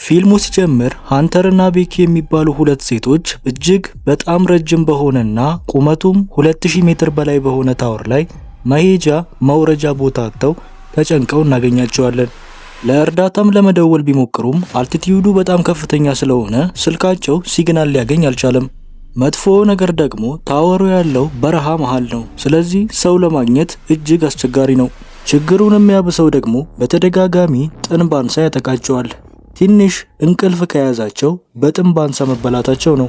ፊልሙ ሲጀምር ሃንተር እና ቤኪ የሚባሉ ሁለት ሴቶች እጅግ በጣም ረጅም በሆነና ቁመቱም 2000 ሜትር በላይ በሆነ ታወር ላይ መሄጃ መውረጃ ቦታ አጥተው ተጨንቀው እናገኛቸዋለን። ለእርዳታም ለመደወል ቢሞክሩም አልቲቲዩዱ በጣም ከፍተኛ ስለሆነ ስልካቸው ሲግናል ሊያገኝ አልቻለም። መጥፎ ነገር ደግሞ ታወሩ ያለው በረሃ መሃል ነው። ስለዚህ ሰው ለማግኘት እጅግ አስቸጋሪ ነው። ችግሩን የሚያብሰው ደግሞ በተደጋጋሚ ጥንብ አንሳ ያጠቃቸዋል። ትንሽ እንቅልፍ ከያዛቸው በጥንብ አንሳ መበላታቸው ነው።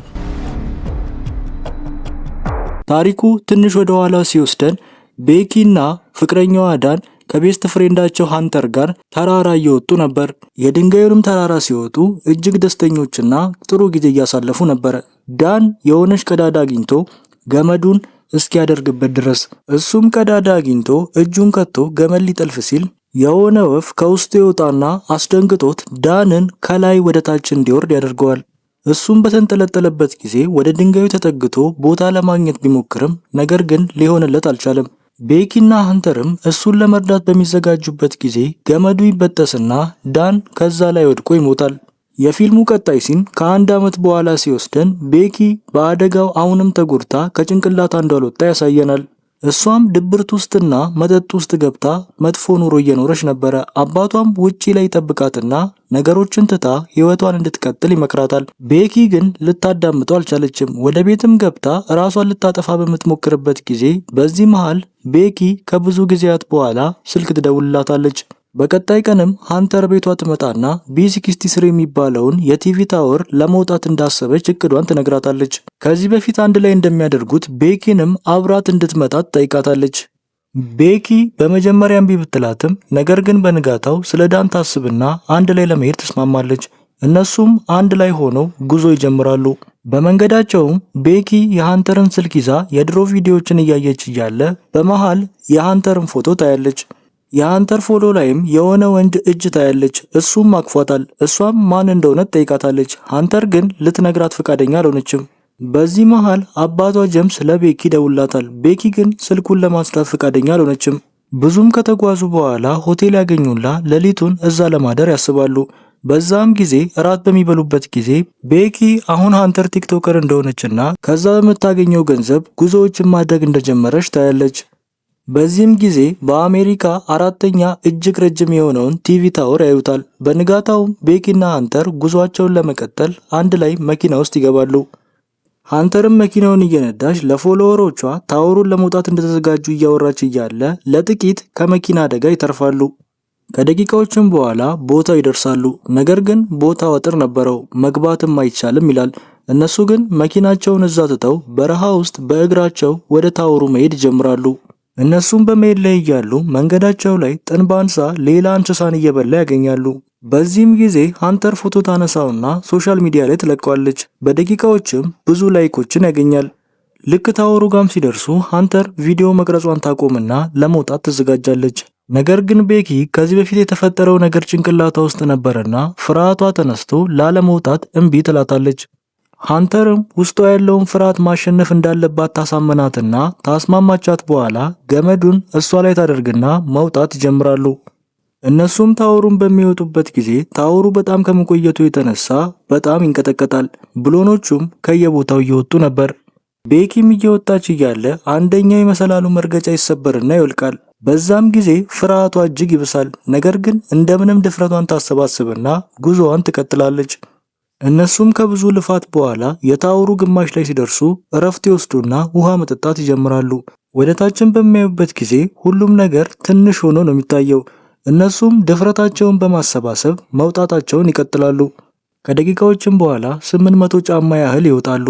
ታሪኩ ትንሽ ወደ ኋላ ሲወስደን ቤኪና ፍቅረኛዋ ዳን ከቤስት ፍሬንዳቸው ሃንተር ጋር ተራራ እየወጡ ነበር። የድንጋዩንም ተራራ ሲወጡ እጅግ ደስተኞችና ጥሩ ጊዜ እያሳለፉ ነበር። ዳን የሆነች ቀዳዳ አግኝቶ ገመዱን እስኪያደርግበት ድረስ እሱም ቀዳዳ አግኝቶ እጁን ከቶ ገመድ ሊጠልፍ ሲል የሆነ ወፍ ከውስጡ ይወጣና አስደንግጦት ዳንን ከላይ ወደ ታች እንዲወርድ ያደርገዋል። እሱም በተንጠለጠለበት ጊዜ ወደ ድንጋዩ ተጠግቶ ቦታ ለማግኘት ቢሞክርም ነገር ግን ሊሆንለት አልቻለም። ቤኪና ሃንተርም እሱን ለመርዳት በሚዘጋጁበት ጊዜ ገመዱ ይበጠስና ዳን ከዛ ላይ ወድቆ ይሞታል። የፊልሙ ቀጣይ ሲን ከአንድ ዓመት በኋላ ሲወስደን ቤኪ በአደጋው አሁንም ተጎድታ ከጭንቅላቷ እንዳልወጣ ያሳየናል። እሷም ድብርት ውስጥና መጠጥ ውስጥ ገብታ መጥፎ ኑሮ እየኖረች ነበረ። አባቷም ውጪ ላይ ጠብቃትና ነገሮችን ትታ ህይወቷን እንድትቀጥል ይመክራታል። ቤኪ ግን ልታዳምጠው አልቻለችም። ወደ ቤትም ገብታ ራሷን ልታጠፋ በምትሞክርበት ጊዜ በዚህ መሃል ቤኪ ከብዙ ጊዜያት በኋላ ስልክ ትደውልላታለች። በቀጣይ ቀንም ሃንተር ቤቷ ትመጣና ቢ63 የሚባለውን የቲቪ ታወር ለመውጣት እንዳሰበች እቅዷን ትነግራታለች። ከዚህ በፊት አንድ ላይ እንደሚያደርጉት ቤኪንም አብራት እንድትመጣ ትጠይቃታለች። ቤኪ በመጀመሪያ እምቢ ብትላትም ነገር ግን በንጋታው ስለ ዳን ታስብና አንድ ላይ ለመሄድ ትስማማለች። እነሱም አንድ ላይ ሆነው ጉዞ ይጀምራሉ። በመንገዳቸውም ቤኪ የሃንተርን ስልክ ይዛ የድሮ ቪዲዮዎችን እያየች እያለ በመሃል የሃንተርን ፎቶ ታያለች። የሃንተር ፎቶ ላይም የሆነ ወንድ እጅ ታያለች። እሱም አቅፏታል። እሷም ማን እንደሆነ ትጠይቃታለች። ሃንተር ግን ልትነግራት ፈቃደኛ አልሆነችም። በዚህ መሃል አባቷ ጀምስ ለቤኪ ደውላታል። ቤኪ ግን ስልኩን ለማጽዳት ፈቃደኛ አልሆነችም። ብዙም ከተጓዙ በኋላ ሆቴል ያገኙላ ሌሊቱን እዛ ለማደር ያስባሉ። በዛም ጊዜ እራት በሚበሉበት ጊዜ ቤኪ አሁን ሃንተር ቲክቶከር እንደሆነችና ከዛ በምታገኘው ገንዘብ ጉዞዎችን ማድረግ እንደጀመረች ታያለች። በዚህም ጊዜ በአሜሪካ አራተኛ እጅግ ረጅም የሆነውን ቲቪ ታወር ያዩታል። በንጋታውም ቤኪና ሃንተር ጉዟቸውን ለመቀጠል አንድ ላይ መኪና ውስጥ ይገባሉ። ሃንተርም መኪናውን እየነዳች ለፎሎወሮቿ ታወሩን ለመውጣት እንደተዘጋጁ እያወራች እያለ ለጥቂት ከመኪና አደጋ ይተርፋሉ። ከደቂቃዎችም በኋላ ቦታው ይደርሳሉ። ነገር ግን ቦታው አጥር ነበረው፣ መግባትም አይቻልም ይላል። እነሱ ግን መኪናቸውን እዛ ትተው በረሃ ውስጥ በእግራቸው ወደ ታወሩ መሄድ ይጀምራሉ። እነሱም በመሄድ ላይ እያሉ መንገዳቸው ላይ ጥንብ አንሳ ሌላ እንስሳን እየበላ ያገኛሉ። በዚህም ጊዜ ሃንተር ፎቶ ታነሳውና ሶሻል ሚዲያ ላይ ትለቀዋለች። በደቂቃዎችም ብዙ ላይኮችን ያገኛል። ልክ ታወሩ ጋም ሲደርሱ ሃንተር ቪዲዮ መቅረጿን ታቆምና ለመውጣት ትዘጋጃለች። ነገር ግን ቤኪ ከዚህ በፊት የተፈጠረው ነገር ጭንቅላቷ ውስጥ ነበርና ፍርሃቷ ተነስቶ ላለመውጣት እምቢ ትላታለች። ሃንተርም ውስጧ ያለውን ፍርሃት ማሸነፍ እንዳለባት ታሳመናትና ታስማማቻት በኋላ ገመዱን እሷ ላይ ታደርግና መውጣት ይጀምራሉ። እነሱም ታወሩን በሚወጡበት ጊዜ ታወሩ በጣም ከመቆየቱ የተነሳ በጣም ይንቀጠቀጣል። ብሎኖቹም ከየቦታው እየወጡ ነበር። ቤኪም እየወጣች እያለ አንደኛው የመሰላሉ መርገጫ ይሰበርና ይወልቃል። በዛም ጊዜ ፍርሃቷ እጅግ ይብሳል። ነገር ግን እንደምንም ድፍረቷን ታሰባስብና ጉዞዋን ትቀጥላለች። እነሱም ከብዙ ልፋት በኋላ የታወሩ ግማሽ ላይ ሲደርሱ እረፍት ይወስዱና ውሃ መጠጣት ይጀምራሉ። ወደ ታችን በሚያዩበት ጊዜ ሁሉም ነገር ትንሽ ሆኖ ነው የሚታየው። እነሱም ድፍረታቸውን በማሰባሰብ መውጣታቸውን ይቀጥላሉ። ከደቂቃዎችም በኋላ 800 ጫማ ያህል ይወጣሉ።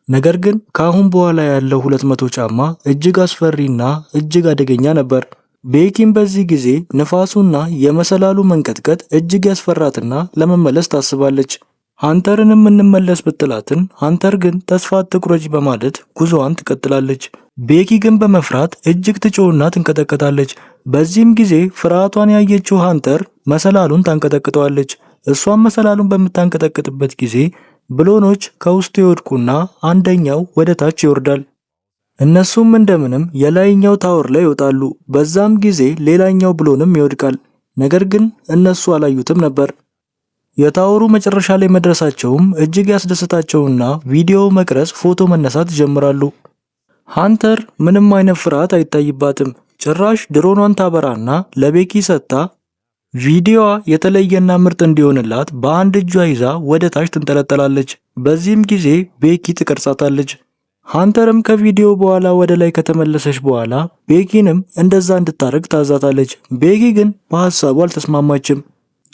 ነገር ግን ከአሁን በኋላ ያለው 200 ጫማ እጅግ አስፈሪና እጅግ አደገኛ ነበር። ቤኪም በዚህ ጊዜ ንፋሱና የመሰላሉ መንቀጥቀጥ እጅግ ያስፈራትና ለመመለስ ታስባለች። ሃንተርንም እንመለስ ብትላትን ሃንተር ግን ተስፋ አትቁረጪ በማለት ጉዞዋን ትቀጥላለች። ቤኪ ግን በመፍራት እጅግ ትጮህና ትንቀጠቀጣለች። በዚህም ጊዜ ፍርሃቷን ያየችው ሃንተር መሰላሉን ታንቀጠቅጠዋለች። እሷም መሰላሉን በምታንቀጠቅጥበት ጊዜ ብሎኖች ከውስጡ ይወድቁና አንደኛው ወደ ታች ይወርዳል። እነሱም እንደምንም የላይኛው ታወር ላይ ይወጣሉ። በዛም ጊዜ ሌላኛው ብሎንም ይወድቃል። ነገር ግን እነሱ አላዩትም ነበር። የታወሩ መጨረሻ ላይ መድረሳቸውም እጅግ ያስደስታቸውና ቪዲዮ መቅረጽ፣ ፎቶ መነሳት ይጀምራሉ። ሃንተር ምንም አይነት ፍርሃት አይታይባትም። ጭራሽ ድሮኗን ታበራና ለቤኪ ሰጥታ ቪዲዮዋ የተለየና ምርጥ እንዲሆንላት በአንድ እጇ ይዛ ወደ ታች ትንጠለጠላለች። በዚህም ጊዜ ቤኪ ትቀርጻታለች። ሃንተርም ከቪዲዮ በኋላ ወደ ላይ ከተመለሰች በኋላ ቤኪንም እንደዛ እንድታደርግ ታዛታለች። ቤኪ ግን በሐሳቡ አልተስማማችም።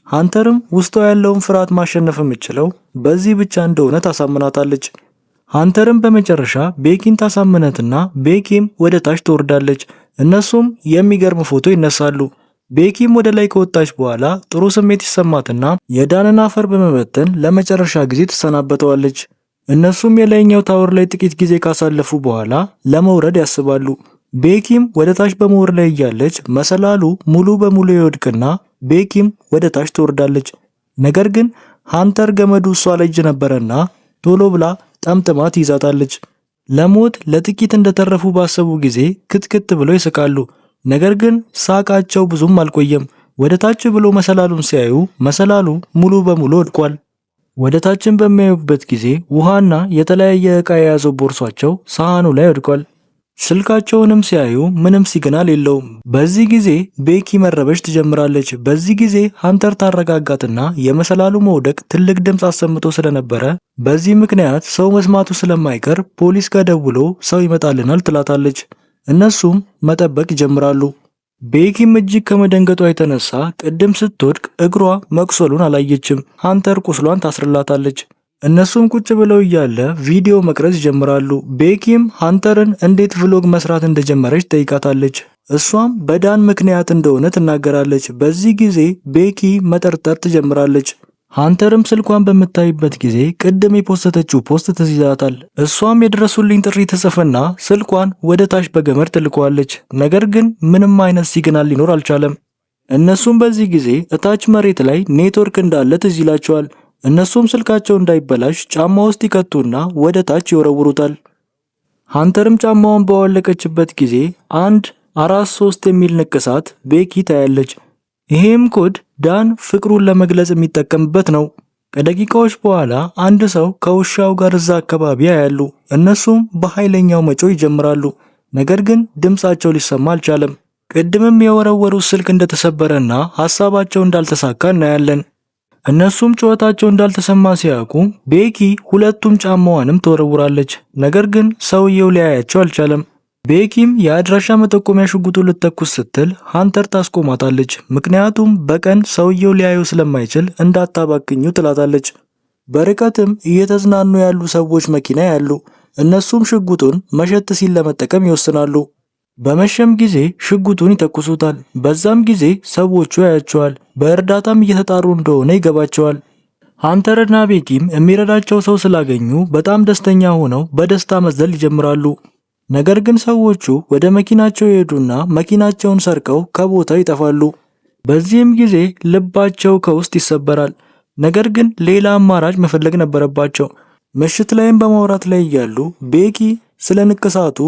ሃንተርም ውስጧ ያለውን ፍርሃት ማሸነፍ የምችለው በዚህ ብቻ እንደሆነ ታሳምናታለች። ሃንተርም በመጨረሻ ቤኪን ታሳምነትና ቤኪም ወደ ታች ትወርዳለች። እነሱም የሚገርም ፎቶ ይነሳሉ። ቤኪም ወደ ላይ ከወጣች በኋላ ጥሩ ስሜት ይሰማትና የዳንን አፈር በመበተን ለመጨረሻ ጊዜ ትሰናበተዋለች። እነሱም የላይኛው ታወር ላይ ጥቂት ጊዜ ካሳለፉ በኋላ ለመውረድ ያስባሉ። ቤኪም ወደ ታች በመውረድ ላይ እያለች መሰላሉ ሙሉ በሙሉ ይወድቅና ቤኪም ወደ ታች ትወርዳለች። ነገር ግን ሃንተር ገመዱ እሷ ላይ እጅ ነበረና ቶሎ ብላ ጠምጥማ ትይዛታለች። ለሞት ለጥቂት እንደተረፉ ባሰቡ ጊዜ ክትክት ብለው ይስቃሉ። ነገር ግን ሳቃቸው ብዙም አልቆየም። ወደ ታች ብሎ መሰላሉን ሲያዩ መሰላሉ ሙሉ በሙሉ ወድቋል። ወደ ታችን በሚያዩበት ጊዜ ውሃና የተለያየ ዕቃ የያዘው ቦርሷቸው ሳህኑ ላይ ወድቋል። ስልካቸውንም ሲያዩ ምንም ሲግናል የለውም። በዚህ ጊዜ ቤኪ መረበሽ ትጀምራለች። በዚህ ጊዜ ሃንተር ታረጋጋትና የመሰላሉ መውደቅ ትልቅ ድምፅ አሰምቶ ስለነበረ በዚህ ምክንያት ሰው መስማቱ ስለማይቀር ፖሊስ ጋር ደውሎ ሰው ይመጣልናል ትላታለች። እነሱም መጠበቅ ይጀምራሉ። ቤኪም እጅግ ከመደንገጧ የተነሳ ቅድም ስትወድቅ እግሯ መቁሰሉን አላየችም። ሃንተር ቁስሏን ታስርላታለች። እነሱም ቁጭ ብለው እያለ ቪዲዮ መቅረጽ ይጀምራሉ። ቤኪም ሃንተርን እንዴት ቭሎግ መስራት እንደጀመረች ጠይቃታለች። እሷም በዳን ምክንያት እንደሆነ ትናገራለች። በዚህ ጊዜ ቤኪ መጠርጠር ትጀምራለች። ሃንተርም ስልኳን በምታይበት ጊዜ ቅድም የፖስተችው ፖስት ትዝ ይላታል። እሷም የድረሱልኝ ጥሪ ትጽፍና ስልኳን ወደ ታች በገመድ ትልከዋለች። ነገር ግን ምንም አይነት ሲግናል ሊኖር አልቻለም። እነሱም በዚህ ጊዜ እታች መሬት ላይ ኔትወርክ እንዳለ ትዝ ይላቸዋል። እነሱም ስልካቸው እንዳይበላሽ ጫማ ውስጥ ይከቱና ወደ ታች ይወረውሩታል። ሃንተርም ጫማዋን በዋለቀችበት ጊዜ 143 የሚል ንቅሳት ቤኪ ታያለች። ይሄም ኮድ ዳን ፍቅሩን ለመግለጽ የሚጠቀምበት ነው። ከደቂቃዎች በኋላ አንድ ሰው ከውሻው ጋር እዛ አካባቢ ያያሉ። እነሱም በኃይለኛው መጮህ ይጀምራሉ። ነገር ግን ድምጻቸው ሊሰማ አልቻለም። ቅድምም የወረወሩት ስልክ እንደተሰበረና ሐሳባቸው እንዳልተሳካ እናያለን። እነሱም ጩኸታቸው እንዳልተሰማ ሲያውቁ ቤኪ ሁለቱም ጫማዋንም ትወረውራለች። ነገር ግን ሰውየው ሊያያቸው አልቻለም። ቤኪም የአድራሻ መጠቆሚያ ሽጉጡ ልትተኩስ ስትል ሃንተር ታስቆማታለች። ምክንያቱም በቀን ሰውየው ሊያዩ ስለማይችል እንዳታባክኙ ትላታለች። በርቀትም እየተዝናኑ ያሉ ሰዎች መኪና ያሉ። እነሱም ሽጉጡን መሸት ሲል ለመጠቀም ይወስናሉ። በመሸም ጊዜ ሽጉጡን ይተኩሱታል። በዛም ጊዜ ሰዎቹ ያያቸዋል። በእርዳታም እየተጣሩ እንደሆነ ይገባቸዋል። ሃንተርና ቤኪም የሚረዳቸው ሰው ስላገኙ በጣም ደስተኛ ሆነው በደስታ መዝለል ይጀምራሉ። ነገር ግን ሰዎቹ ወደ መኪናቸው ይሄዱና መኪናቸውን ሰርቀው ከቦታው ይጠፋሉ። በዚህም ጊዜ ልባቸው ከውስጥ ይሰበራል። ነገር ግን ሌላ አማራጭ መፈለግ ነበረባቸው። ምሽት ላይም በማውራት ላይ እያሉ ቤኪ ስለ ንቅሳቱ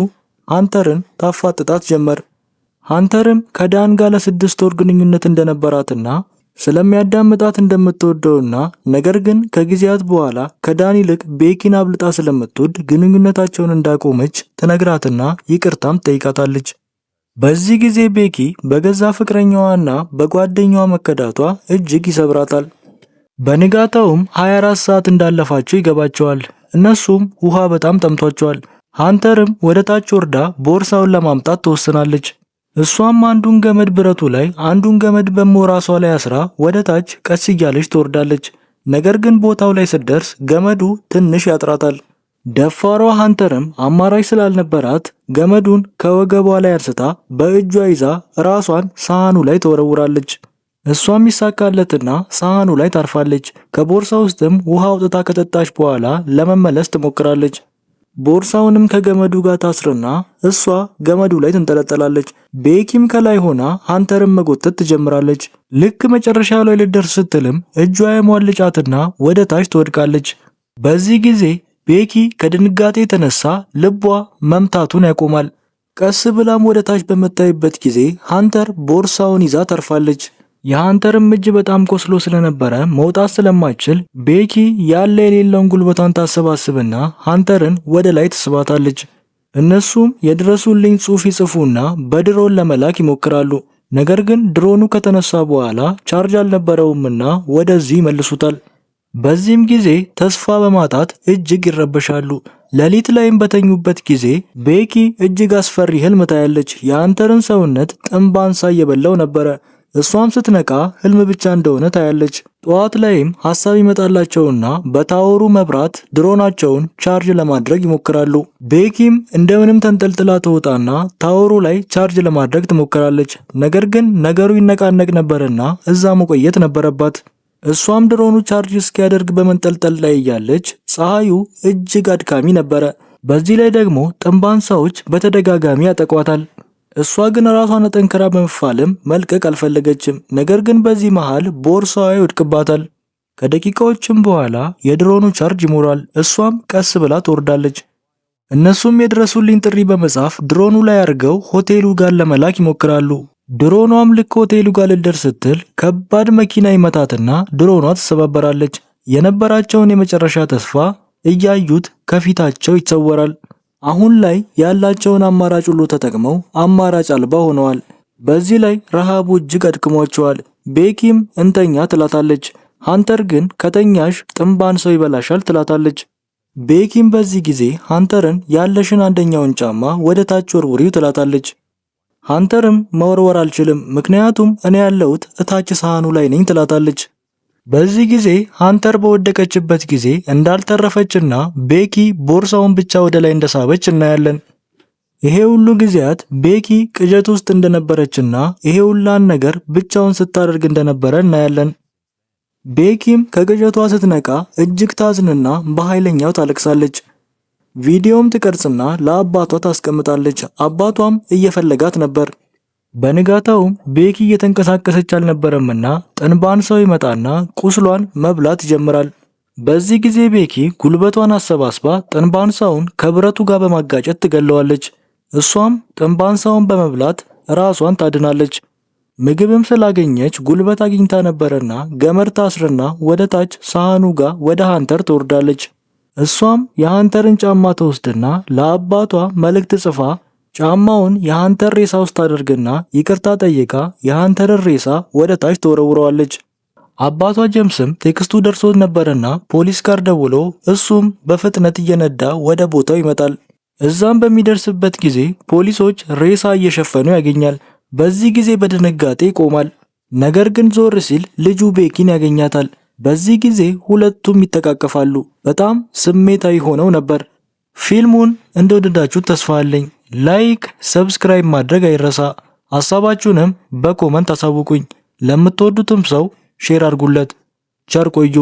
ሃንተርን ታፋጥጣት ጀመር። ሃንተርም ከዳን ጋር ለ6 ወር ግንኙነት እንደነበራትና ስለሚያዳምጣት እንደምትወደውና ነገር ግን ከጊዜያት በኋላ ከዳን ይልቅ ቤኪን አብልጣ ስለምትወድ ግንኙነታቸውን እንዳቆመች ትነግራትና ይቅርታም ጠይቃታለች። በዚህ ጊዜ ቤኪ በገዛ ፍቅረኛዋና በጓደኛዋ መከዳቷ እጅግ ይሰብራታል። በንጋታውም 24 ሰዓት እንዳለፋቸው ይገባቸዋል። እነሱም ውሃ በጣም ጠምቷቸዋል። ሃንተርም ወደ ታች ወርዳ ቦርሳውን ለማምጣት ትወስናለች። እሷም አንዱን ገመድ ብረቱ ላይ አንዱን ገመድ በሞራሷ ላይ አስራ ወደ ታች ቀስ እያለች ትወርዳለች። ነገር ግን ቦታው ላይ ስትደርስ ገመዱ ትንሽ ያጥራታል። ደፋሯ ሃንተርም አማራጭ ስላልነበራት ገመዱን ከወገቧ ላይ አንስታ በእጇ ይዛ ራሷን ሳህኑ ላይ ተወረውራለች። እሷም ይሳካለትና ሳህኑ ላይ ታርፋለች። ከቦርሳ ውስጥም ውሃ አውጥታ ከጠጣች በኋላ ለመመለስ ትሞክራለች። ቦርሳውንም ከገመዱ ጋር ታስርና እሷ ገመዱ ላይ ትንጠለጠላለች። ቤኪም ከላይ ሆና ሃንተርን መጎተት ትጀምራለች። ልክ መጨረሻ ላይ ልደርስ ስትልም እጇ የሟልጫትና ወደ ታች ትወድቃለች። በዚህ ጊዜ ቤኪ ከድንጋጤ የተነሳ ልቧ መምታቱን ያቆማል። ቀስ ብላም ወደ ታች በምታይበት ጊዜ ሃንተር ቦርሳውን ይዛ ተርፋለች። የሃንተርም እጅ በጣም ቆስሎ ስለነበረ መውጣት ስለማይችል ቤኪ ያለ የሌለውን ጉልበቷን ታሰባስብና ሃንተርን ወደ ላይ ትስባታለች። እነሱም የድረሱልኝ ጽሑፍ ይጽፉና በድሮን ለመላክ ይሞክራሉ። ነገር ግን ድሮኑ ከተነሳ በኋላ ቻርጅ አልነበረውምና ወደዚህ ይመልሱታል። በዚህም ጊዜ ተስፋ በማጣት እጅግ ይረበሻሉ። ሌሊት ላይም በተኙበት ጊዜ ቤኪ እጅግ አስፈሪ ህልም ታያለች። የሃንተርን ሰውነት ጥንብ አንሳ እየበላው ነበረ። እሷም ስትነቃ ህልም ብቻ እንደሆነ ታያለች። ጠዋት ላይም ሐሳብ ይመጣላቸውና በታወሩ መብራት ድሮናቸውን ቻርጅ ለማድረግ ይሞክራሉ። ቤኪም እንደምንም ተንጠልጥላ ትወጣና ታወሩ ላይ ቻርጅ ለማድረግ ትሞክራለች። ነገር ግን ነገሩ ይነቃነቅ ነበርና እዛ መቆየት ነበረባት። እሷም ድሮኑ ቻርጅ እስኪያደርግ በመንጠልጠል ላይ እያለች ፀሐዩ እጅግ አድካሚ ነበረ። በዚህ ላይ ደግሞ ጥንብ አንሳዎች በተደጋጋሚ ያጠቋታል። እሷ ግን ራሷን ጠንክራ በመፋለም መልቀቅ አልፈለገችም። ነገር ግን በዚህ መሃል ቦርሳዋ ይወድቅባታል። ከደቂቃዎችም በኋላ የድሮኑ ቻርጅ ይሞላል። እሷም ቀስ ብላ ትወርዳለች። እነሱም የድረሱልኝ ጥሪ በመጻፍ ድሮኑ ላይ አድርገው ሆቴሉ ጋር ለመላክ ይሞክራሉ። ድሮኗም ልክ ሆቴሉ ጋር ልትደርስ ስትል ከባድ መኪና ይመታትና ድሮኗ ትሰባበራለች። የነበራቸውን የመጨረሻ ተስፋ እያዩት ከፊታቸው ይሰወራል። አሁን ላይ ያላቸውን አማራጭ ሁሉ ተጠቅመው አማራጭ አልባ ሆነዋል። በዚህ ላይ ረሃቡ እጅግ አድክሟቸዋል። ቤኪም እንተኛ ትላታለች። ሃንተር ግን ከተኛሽ ጥንብ አንሳው ይበላሻል ትላታለች። ቤኪም በዚህ ጊዜ ሃንተርን ያለሽን አንደኛውን ጫማ ወደ ታች ወርውሪው ትላታለች። ሃንተርም መወርወር አልችልም፣ ምክንያቱም እኔ ያለሁት እታች ሳህኑ ላይ ነኝ ትላታለች። በዚህ ጊዜ ሃንተር በወደቀችበት ጊዜ እንዳልተረፈችና ቤኪ ቦርሳውን ብቻ ወደ ላይ እንደሳበች እናያለን። ይሄ ሁሉ ጊዜያት ቤኪ ቅዠት ውስጥ እንደነበረችና ይሄ ሁላን ነገር ብቻውን ስታደርግ እንደነበረ እናያለን። ቤኪም ከቅዠቷ ስትነቃ እጅግ ታዝንና በኃይለኛው ታለቅሳለች። ቪዲዮም ትቀርጽና ለአባቷ ታስቀምጣለች። አባቷም እየፈለጋት ነበር። በንጋታውም ቤኪ እየተንቀሳቀሰች አልነበረምና ጥንብ አንሳው ይመጣና ቁስሏን መብላት ይጀምራል። በዚህ ጊዜ ቤኪ ጉልበቷን አሰባስባ ጥንብ አንሳውን ከብረቱ ጋር በማጋጨት ትገለዋለች። እሷም ጥንብ አንሳውን በመብላት ራሷን ታድናለች። ምግብም ስላገኘች ጉልበት አግኝታ ነበርና ገመድ ታስርና ወደ ታች ሳህኑ ጋር ወደ ሃንተር ትወርዳለች። እሷም የሃንተርን ጫማ ትወስድና ለአባቷ መልእክት ጽፋ ጫማውን የሃንተር ሬሳ ውስጥ አድርግና ይቅርታ ጠይቃ የሃንተርን ሬሳ ወደ ታች ተወረውረዋለች። አባቷ ጀምስም ቴክስቱ ደርሶት ነበርና ፖሊስ ጋር ደውሎ እሱም በፍጥነት እየነዳ ወደ ቦታው ይመጣል። እዛም በሚደርስበት ጊዜ ፖሊሶች ሬሳ እየሸፈኑ ያገኛል። በዚህ ጊዜ በድንጋጤ ይቆማል። ነገር ግን ዞር ሲል ልጁ ቤኪን ያገኛታል። በዚህ ጊዜ ሁለቱም ይተቃቀፋሉ። በጣም ስሜታዊ ሆነው ነበር። ፊልሙን እንደወደዳችሁ ተስፋ አለኝ። ላይክ፣ ሰብስክራይብ ማድረግ አይረሳ። ሐሳባችሁንም በኮመንት አሳውቁኝ። ለምትወዱትም ሰው ሼር አድርጉለት። ቸር ቆዩ።